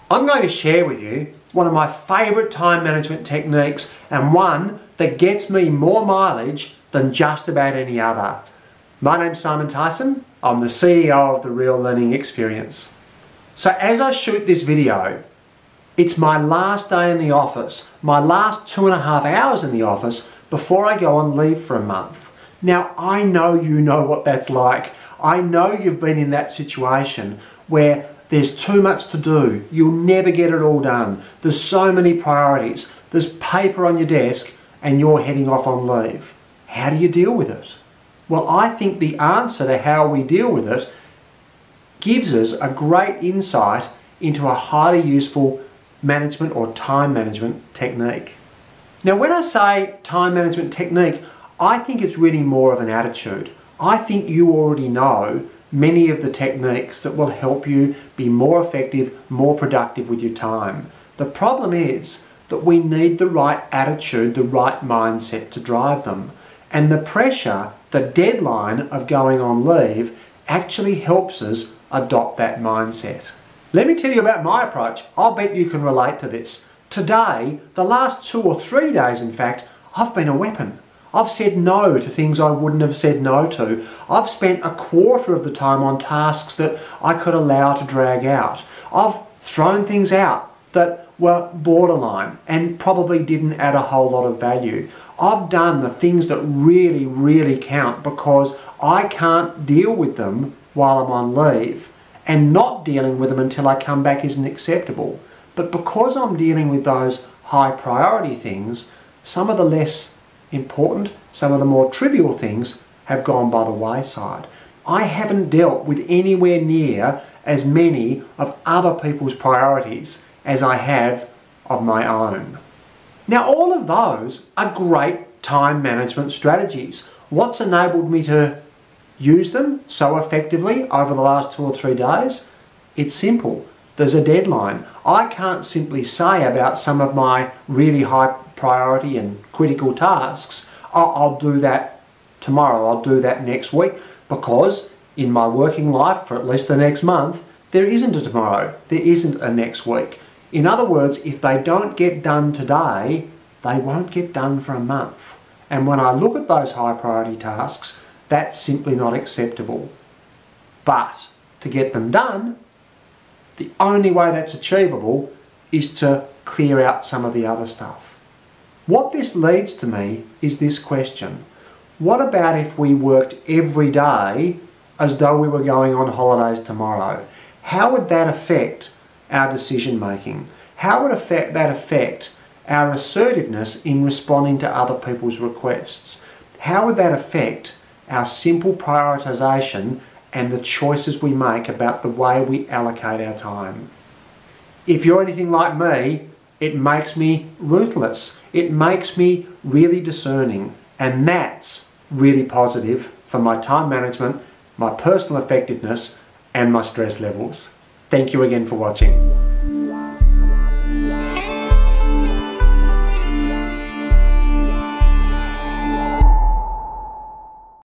I'm going to share with you one of my favourite time management techniques, and one that gets me more mileage than just about any other. My name's Simon Tyson. I'm the CEO of The Real Learning Experience. So as I shoot this video, it's my last day in the office, my last 2.5 hours in the office before I go on leave for a month. Now, I know you know what that's like. I know you've been in that situation where there's too much to do. You'll never get it all done. There's so many priorities. There's paper on your desk and you're heading off on leave. How do you deal with it? Well, I think the answer to how we deal with it gives us a great insight into a highly useful management or time management technique. Now, when I say time management technique, I think it's really more of an attitude. I think you already know many of the techniques that will help you be more effective, more productive with your time. The problem is that we need the right attitude, the right mindset to drive them. And the pressure, the deadline of going on leave actually helps us adopt that mindset. Let me tell you about my approach. I'll bet you can relate to this. Today, the last 2 or 3 days in fact, I've been a weapon. I've said no to things I wouldn't have said no to. I've spent 1/4 of the time on tasks that I could allow to drag out. I've thrown things out that were borderline and probably didn't add a whole lot of value. I've done the things that really, really count because I can't deal with them while I'm on leave, and not dealing with them until I come back isn't acceptable. But because I'm dealing with those high priority things, some of the less important, some of the more trivial things have gone by the wayside. I haven't dealt with anywhere near as many of other people's priorities as I have of my own. Now, all of those are great time management strategies. What's enabled me to use them so effectively over the last 2 or 3 days? It's simple. There's a deadline. I can't simply say about some of my really high priority and critical tasks, oh, I'll do that tomorrow, I'll do that next week, because in my working life for at least the next month, there isn't a tomorrow, there isn't a next week. In other words, if they don't get done today, they won't get done for a month. And when I look at those high priority tasks, that's simply not acceptable. But to get them done, the only way that's achievable is to clear out some of the other stuff. What this leads to me is this question. What about if we worked every day as though we were going on holidays tomorrow? How would that affect our decision making? How would that affect our assertiveness in responding to other people's requests? How would that affect our simple prioritization and the choices we make about the way we allocate our time? If you're anything like me, it makes me ruthless. It makes me really discerning, and that's really positive for my time management, my personal effectiveness, and my stress levels. Thank you again for watching.